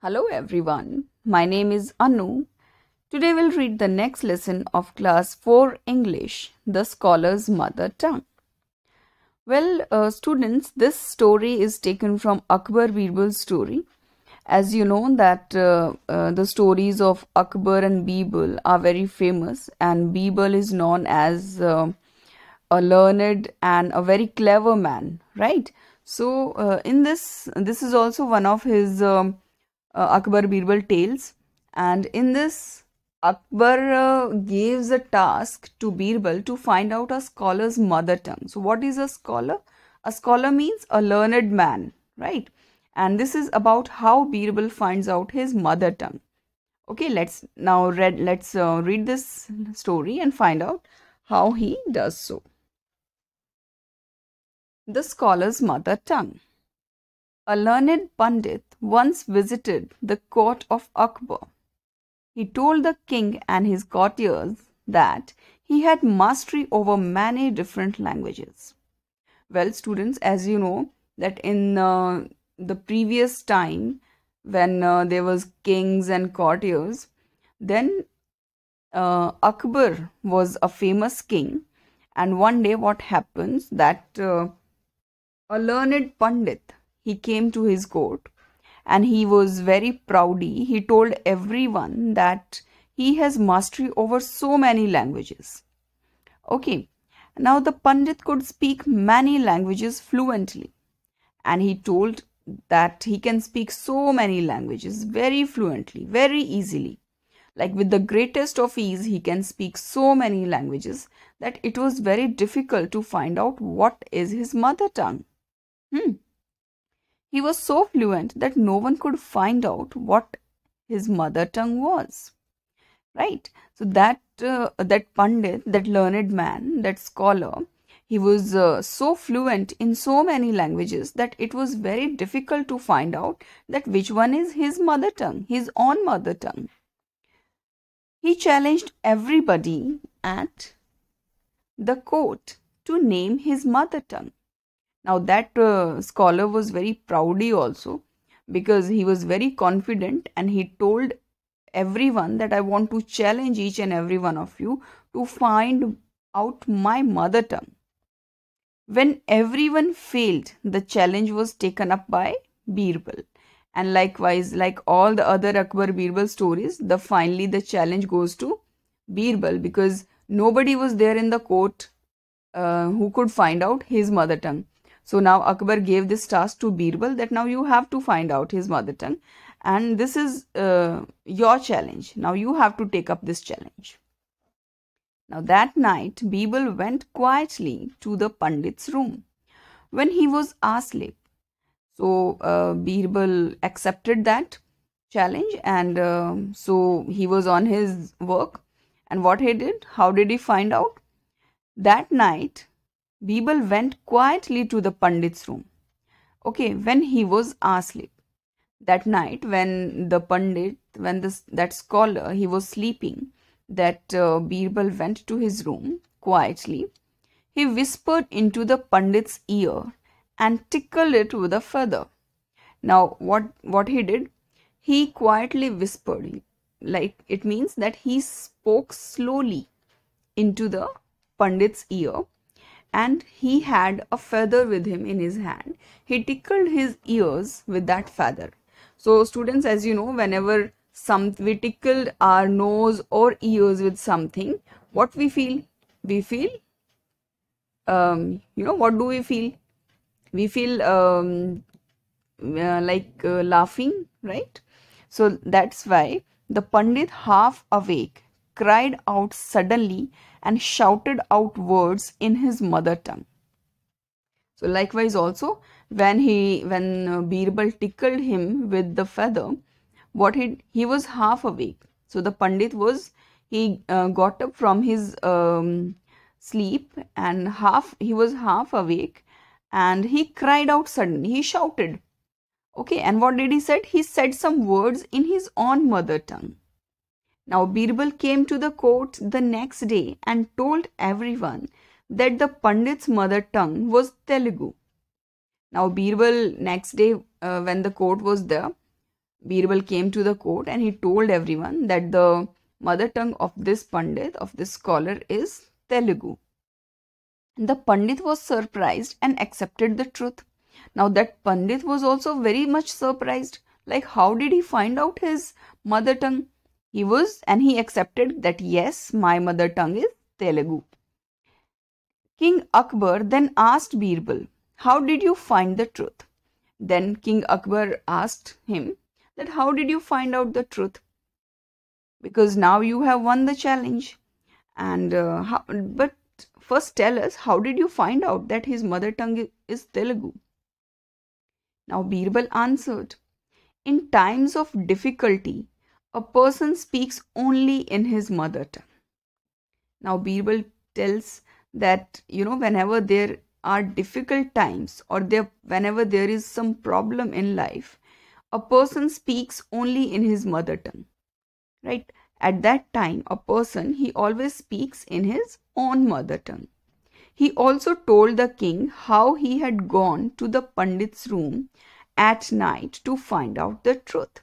Hello everyone, my name is Anu. Today we'll read the next lesson of class 4 English, The Scholar's Mother Tongue. Students, this story is taken from Akbar Birbal's story. As you know that the stories of Akbar and Birbal are very famous, and Birbal is known as a learned and a very clever man, right? So in this is also one of his Akbar Birbal tales, and in this Akbar gives a task to Birbal to find out a scholar's mother tongue. So what is a scholar? A scholar means a learned man, right? And this is about how Birbal finds out his mother tongue. Okay, let's read this story and find out how he does so. The scholar's mother tongue. A learned Pandit once visited the court of Akbar. He told the king and his courtiers that he had mastery over many different languages. Well, students, as you know, that in the previous time, when there was kings and courtiers, then Akbar was a famous king, and one day what happens that a learned Pandit, he came to his court and he was very proudy. He told everyone that he has mastery over so many languages. Okay, now the Pandit could speak many languages fluently, and he told that he can speak so many languages very fluently, very easily. Like with the greatest of ease, he can speak so many languages that it was very difficult to find out what is his mother tongue. He was so fluent that no one could find out what his mother tongue was. Right? So that Pandit, that learned man, that scholar, he was so fluent in so many languages that it was very difficult to find out that which one is his mother tongue, his own mother tongue. He challenged everybody at the court to name his mother tongue. Now that scholar was very proudy also, because he was very confident and he told everyone that I want to challenge each and every one of you to find out my mother tongue. When everyone failed, the challenge was taken up by Birbal. And likewise, like all the other Akbar Birbal stories, finally the challenge goes to Birbal, because nobody was there in the court who could find out his mother tongue. So now Akbar gave this task to Birbal that now you have to find out his mother tongue, and this is your challenge. Now you have to take up this challenge. Now that night Birbal went quietly to the Pandit's room when he was asleep. So Birbal accepted that challenge, and so he was on his work. And what he did? How did he find out? That night Birbal went quietly to the Pandit's room. Okay, when he was asleep. That night, when the Pandit, that scholar, he was sleeping, that Birbal went to his room quietly. He whispered into the Pandit's ear and tickled it with a feather. Now, what he did? He quietly whispered, like it means that he spoke slowly into the Pandit's ear, and he had a feather with him in his hand. He tickled his ears with that feather. So students, as you know, whenever we tickled our nose or ears with something, what we feel? We feel, what do we feel? We feel laughing, right? So that's why the Pandit, half awake, cried out suddenly and shouted out words in his mother tongue. So likewise also, when Birbal tickled him with the feather, he was half awake. So the Pandit got up from his sleep, and he was half awake, and he cried out suddenly. He shouted. Okay, and what did he said? He said some words in his own mother tongue. Now Birbal came to the court the next day and told everyone that the Pandit's mother tongue was Telugu. Now Birbal next day, when the court was there, Birbal came to the court and he told everyone that the mother tongue of this Pandit, of this scholar, is Telugu. The Pandit was surprised and accepted the truth. Now, that Pandit was also very much surprised. Like, how did he find out his mother tongue? He accepted that yes, my mother tongue is Telugu. King Akbar then asked Birbal, how did you find the truth? Then King Akbar asked him that how did you find out the truth? Because now you have won the challenge. And but first tell us, how did you find out that his mother tongue is Telugu? Now Birbal answered, in times of difficulty, a person speaks only in his mother tongue. Now Birbal tells that, whenever there are difficult times or whenever there is some problem in life, a person speaks only in his mother tongue, right? At that time, he always speaks in his own mother tongue. He also told the king how he had gone to the Pandit's room at night to find out the truth.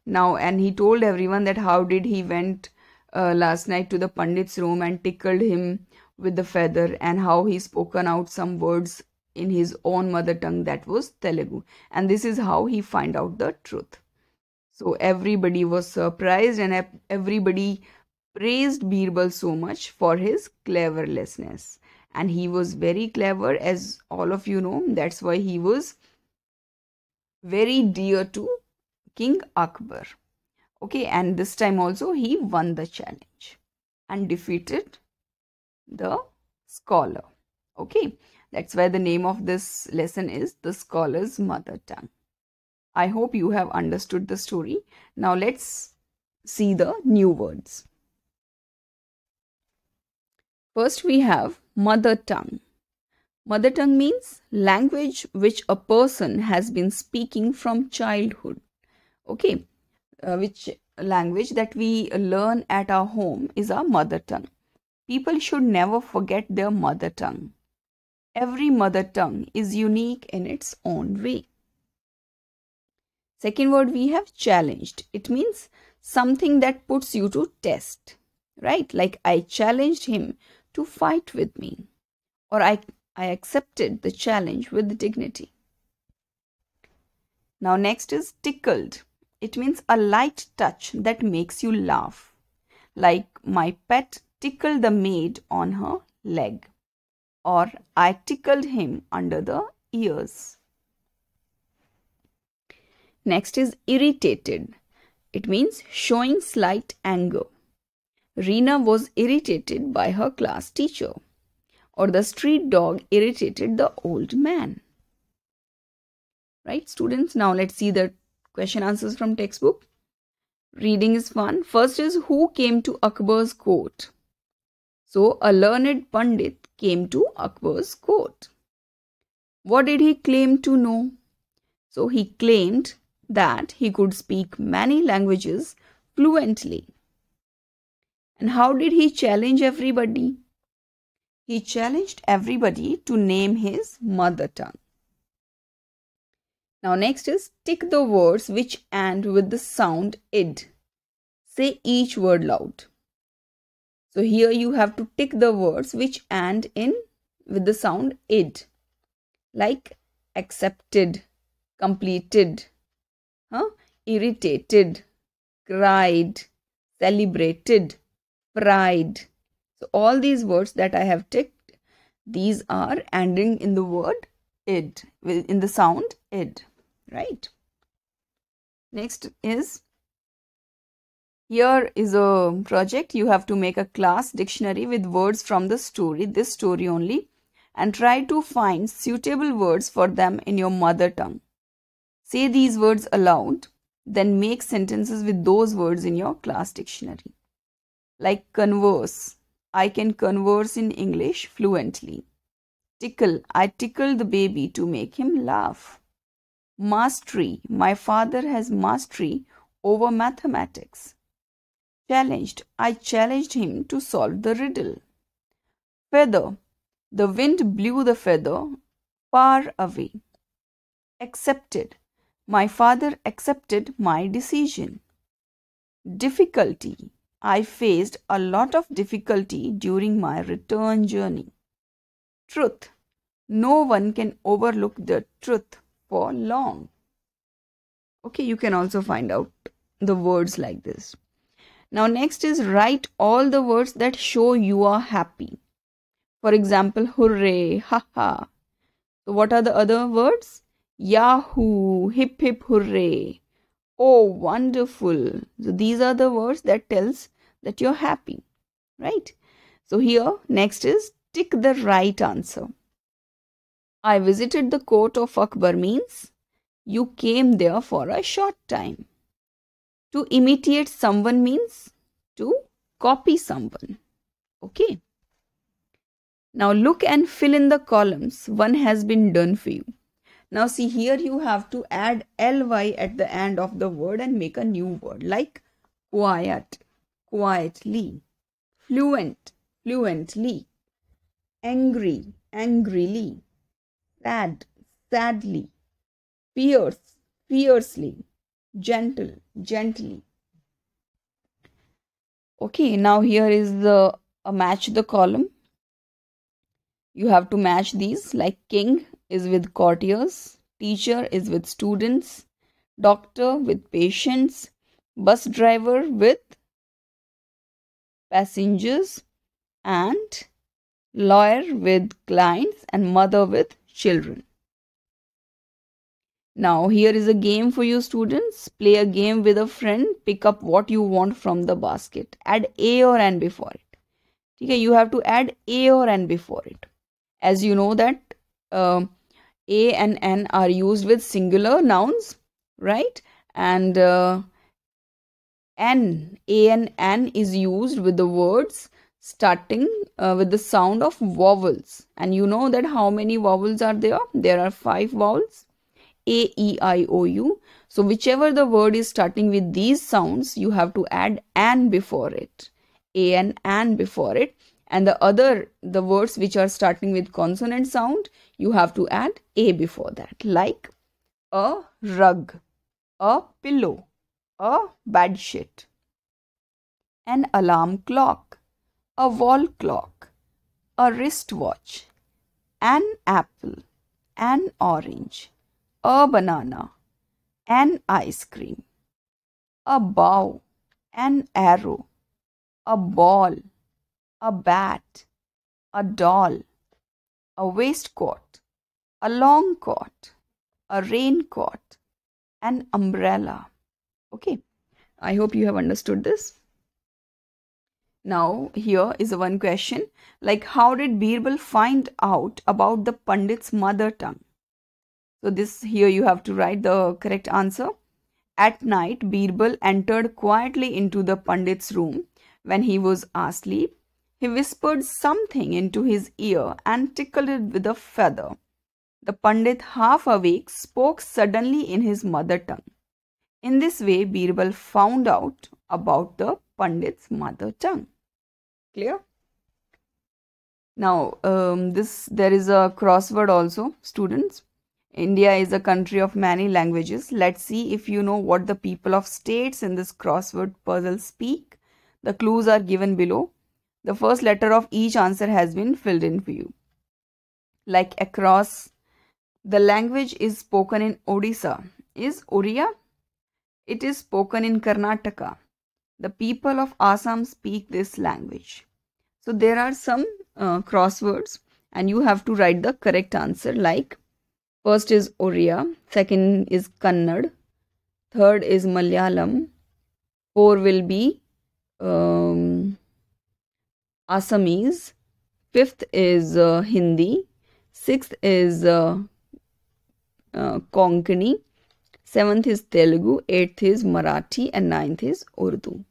Now, and he told everyone that how did he went last night to the Pandit's room and tickled him with the feather, and how he spoken out some words in his own mother tongue, that was Telugu. And this is how he find out the truth. So everybody was surprised and everybody praised Birbal so much for his cleverness. And he was very clever, as all of you know. That's why he was very dear to King Akbar. Okay, and this time also he won the challenge and defeated the scholar. Okay, that's why the name of this lesson is The Scholar's Mother Tongue. I hope you have understood the story. Now let's see the new words. First we have mother tongue. Mother tongue means language which a person has been speaking from childhood. Okay, which language that we learn at our home is our mother tongue. People should never forget their mother tongue. Every mother tongue is unique in its own way. Second word we have challenged. It means something that puts you to test, right? Like I challenged him to fight with me, or I accepted the challenge with dignity. Now next is tickled. It means a light touch that makes you laugh. Like my pet tickled the maid on her leg, or I tickled him under the ears. Next is irritated. It means showing slight anger. Reena was irritated by her class teacher, or the street dog irritated the old man. Right, students? Now let's see the question answers from textbook. Reading is fun. First is who came to Akbar's court? So a learned Pandit came to Akbar's court. What did he claim to know? So he claimed that he could speak many languages fluently. And how did he challenge everybody? He challenged everybody to name his mother tongue. Now next is tick the words which end with the sound id. Say each word loud. So here you have to tick the words which end in with the sound id. Like accepted, completed, irritated, cried, celebrated, pride. So all these words that I have ticked, these are ending in the word id, in the sound id, right? Next is, here is a project. You have to make a class dictionary with words from the story, this story only, and try to find suitable words for them in your mother tongue. Say these words aloud, then make sentences with those words in your class dictionary. Like converse, I can converse in English fluently. Tickle, I tickle the baby to make him laugh. Mastery, my father has mastery over mathematics. Challenged, I challenged him to solve the riddle. Feather, the wind blew the feather far away. Accepted, My father accepted my decision. Difficulty. I faced a lot of difficulty during my return journey. Truth. No one can overlook the truth for long. Okay, you can also find out the words like this. Now, next is write all the words that show you are happy. For example, hooray, haha. So, what are the other words? Yahoo, hip hip hooray. Oh, wonderful. So, these are the words that tells that you're happy, right? So, here, next is tick the right answer. I visited the court of Akbar means you came there for a short time. To imitate someone means to copy someone. Okay. Now look and fill in the columns. One has been done for you. Now see, here you have to add ly at the end of the word and make a new word like quiet, quietly, fluent, fluently, angry, angrily, sad, sadly, fierce, fiercely, gentle, gently. Okay, now here is the match the column. You have to match these like king is with courtiers, teacher is with students, doctor with patients, bus driver with passengers, and lawyer with clients, and mother with children. Now here is a game for you students. Play a game with a friend. Pick up what you want from the basket. Add a or an before it. Okay, you have to add a or an before it. As you know that a and n are used with singular nouns, right? And a and n is used with the words starting with the sound of vowels. And you know that how many vowels are there? There are 5 vowels. A, E, I, O, U. So whichever the word is starting with these sounds, you have to add an before it. A and an before it. And the words which are starting with consonant sound, you have to add a before that. Like a rug, a pillow, a bed sheet, an alarm clock, a wall clock, a wristwatch, an apple, an orange, a banana, an ice cream, a bow, an arrow, a ball, a bat, a doll, a waistcoat, a long coat, a raincoat, an umbrella. Okay, I hope you have understood this. Now here is one question like how did Birbal find out about the Pandit's mother tongue? So this here you have to write the correct answer. At night, Birbal entered quietly into the Pandit's room when he was asleep. He whispered something into his ear and tickled it with a feather. The Pandit, half awake, spoke suddenly in his mother tongue. In this way, Birbal found out about the Pandit's mother tongue. Clear? Now, there is a crossword also, students. India is a country of many languages. Let's see if you know what the people of states in this crossword puzzle speak. The clues are given below. The first letter of each answer has been filled in for you. Like across, the language is spoken in Odisha is Oriya. It is spoken in Karnataka. The people of Assam speak this language. So there are some crosswords and you have to write the correct answer like first is Oriya, second is Kannada, third is Malayalam, 4 will be Assamese, 5th is Hindi, 6th is Konkani, 7th is Telugu, 8th is Marathi, and 9th is Urdu.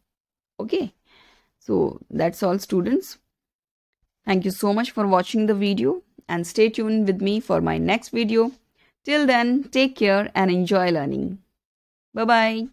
Okay, so that's all students. Thank you so much for watching the video and stay tuned with me for my next video. Till then, take care and enjoy learning. Bye-bye.